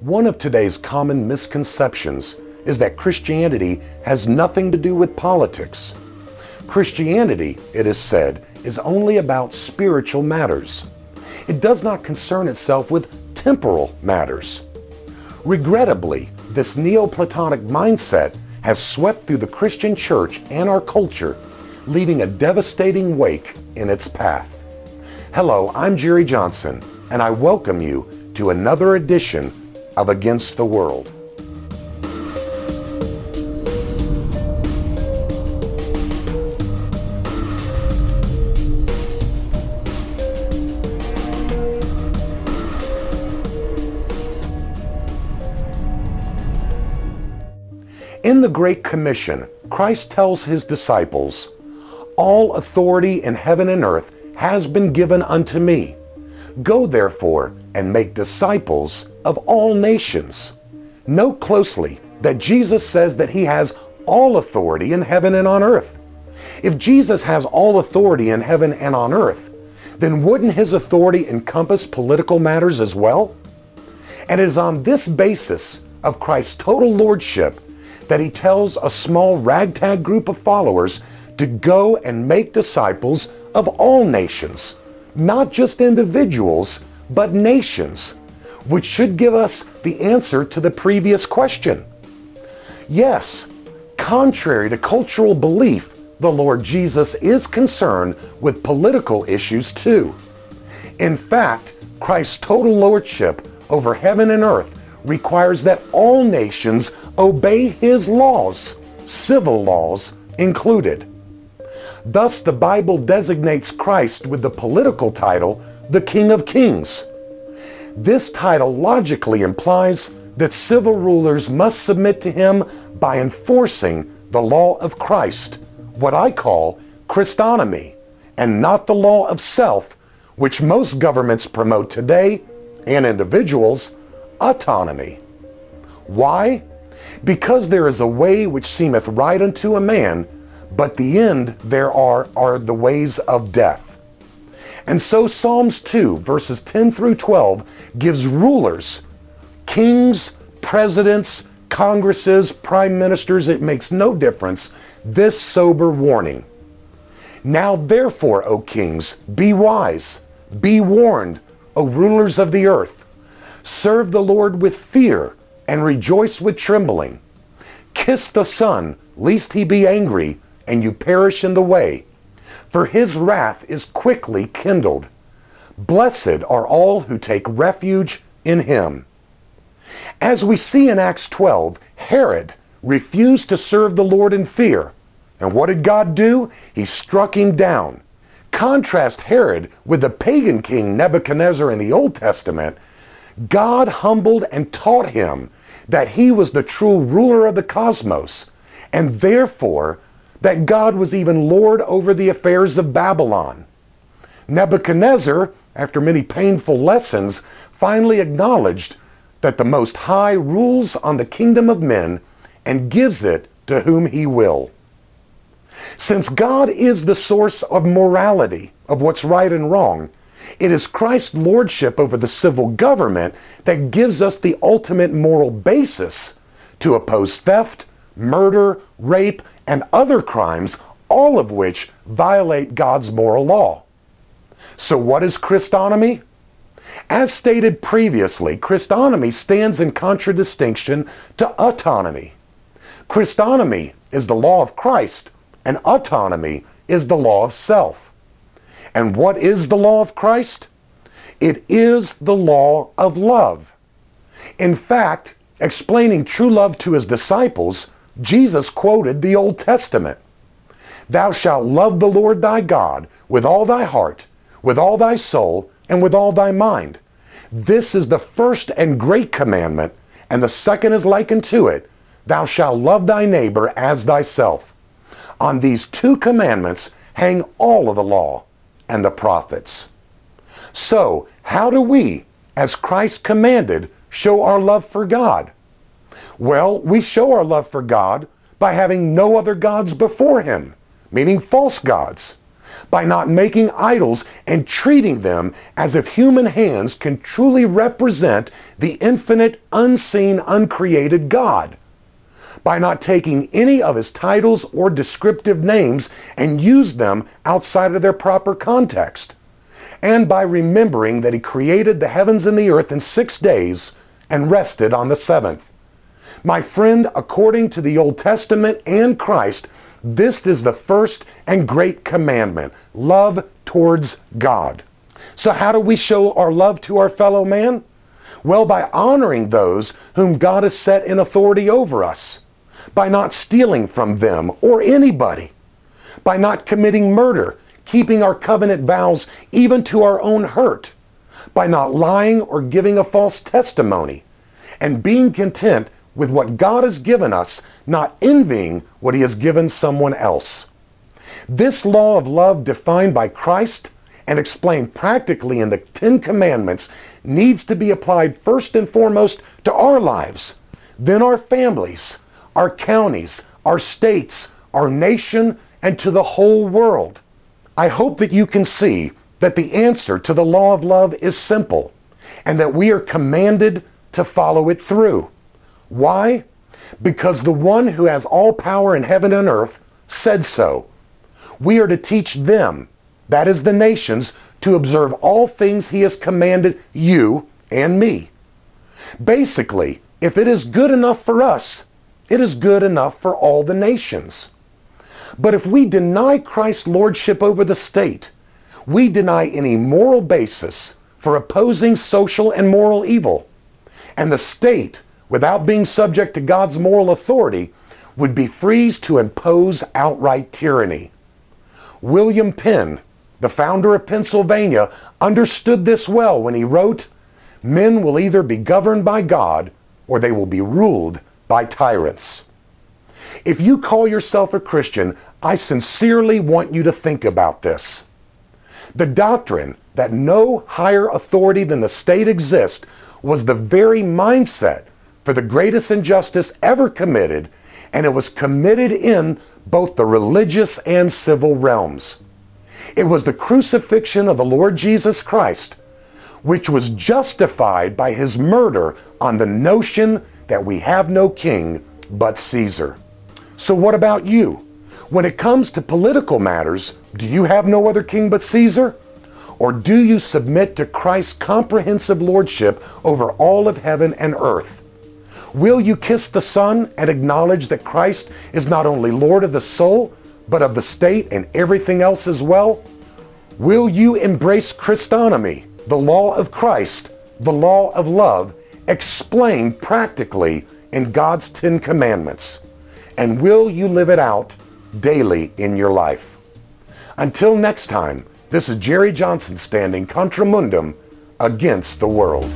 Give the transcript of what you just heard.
One of today's common misconceptions is that Christianity has nothing to do with politics. Christianity, it is said, is only about spiritual matters. It does not concern itself with temporal matters. Regrettably, this Neoplatonic mindset has swept through the Christian church and our culture, leaving a devastating wake in its path. Hello, I'm Jerry Johnson, and I welcome you to another edition of Against the World. In the Great Commission, Christ tells his disciples, "All authority in heaven and earth has been given unto me. Go therefore and make disciples of all nations." Note closely that Jesus says that he has all authority in heaven and on earth. If Jesus has all authority in heaven and on earth, then wouldn't his authority encompass political matters as well? And it is on this basis of Christ's total lordship that he tells a small ragtag group of followers to go and make disciples of all nations, not just individuals, but nations, which should give us the answer to the previous question. Yes, contrary to cultural belief, the Lord Jesus is concerned with political issues too. In fact, Christ's total lordship over heaven and earth requires that all nations obey his laws, civil laws included. Thus, the Bible designates Christ with the political title, the King of Kings. This title logically implies that civil rulers must submit to him by enforcing the law of Christ, what I call Christonomy, and not the law of self, which most governments promote today, and individuals, autonomy. Why? Because there is a way which seemeth right unto a man, but the end thereof are the ways of death. And so Psalms 2, verses 10 through 12, gives rulers, kings, presidents, congresses, prime ministers, it makes no difference, this sober warning. Now therefore, O kings, be wise, be warned, O rulers of the earth. Serve the Lord with fear, and rejoice with trembling. Kiss the Son, lest he be angry, and you perish in the way. For his wrath is quickly kindled. Blessed are all who take refuge in him. As we see in Acts 12, Herod refused to serve the Lord in fear. And what did God do? He struck him down. Contrast Herod with the pagan king Nebuchadnezzar in the Old Testament. God humbled and taught him that he was the true ruler of the cosmos, and therefore that God was even Lord over the affairs of Babylon. Nebuchadnezzar, after many painful lessons, finally acknowledged that the Most High rules on the kingdom of men and gives it to whom he will. Since God is the source of morality, of what's right and wrong, it is Christ's lordship over the civil government that gives us the ultimate moral basis to oppose theft, murder, rape, and other crimes, all of which violate God's moral law. So what is Christonomy? As stated previously, Christonomy stands in contradistinction to autonomy. Christonomy is the law of Christ, and autonomy is the law of self. And what is the law of Christ? It is the law of love. In fact, explaining true love to his disciples, Jesus quoted the Old Testament. "Thou shalt love the Lord thy God with all thy heart, with all thy soul, and with all thy mind. This is the first and great commandment, and the second is like unto it. Thou shalt love thy neighbor as thyself. On these two commandments hang all of the law and the prophets." So, how do we, as Christ commanded, show our love for God? Well, we show our love for God by having no other gods before him, meaning false gods, by not making idols and treating them as if human hands can truly represent the infinite, unseen, uncreated God, by not taking any of his titles or descriptive names and use them outside of their proper context, and by remembering that he created the heavens and the earth in 6 days and rested on the seventh. My friend, according to the Old Testament and Christ, this is the first and great commandment: love towards God. So how do we show our love to our fellow man? Well, by honoring those whom God has set in authority over us, by not stealing from them or anybody, by not committing murder, keeping our covenant vows even to our own hurt, by not lying or giving a false testimony, and being content with what God has given us, not envying what he has given someone else. This law of love, defined by Christ and explained practically in the 10 Commandments, needs to be applied first and foremost to our lives, then our families, our counties, our states, our nation, and to the whole world. I hope that you can see that the answer to the law of love is simple, and that we are commanded to follow it through. Why? Because the one who has all power in heaven and earth said so. We are to teach them, that is the nations, to observe all things he has commanded you and me. Basically, if it is good enough for us, it is good enough for all the nations. But if we deny Christ's lordship over the state, we deny any moral basis for opposing social and moral evil. And the state, without being subject to God's moral authority, would be free to impose outright tyranny. William Penn, the founder of Pennsylvania, understood this well when he wrote, "Men will either be governed by God or they will be ruled by tyrants." If you call yourself a Christian, I sincerely want you to think about this. The doctrine that no higher authority than the state exists was the very mindset for the greatest injustice ever committed, and it was committed in both the religious and civil realms. It was the crucifixion of the Lord Jesus Christ, which was justified by his murder on the notion that we have no king but Caesar. So what about you? When it comes to political matters, do you have no other king but Caesar? Or do you submit to Christ's comprehensive lordship over all of heaven and earth? Will you kiss the Son and acknowledge that Christ is not only Lord of the soul, but of the state and everything else as well? Will you embrace Christonomy, the law of Christ, the law of love, explained practically in God's 10 Commandments? And will you live it out daily in your life? Until next time, this is Jerry Johnson standing contra mundum against the world.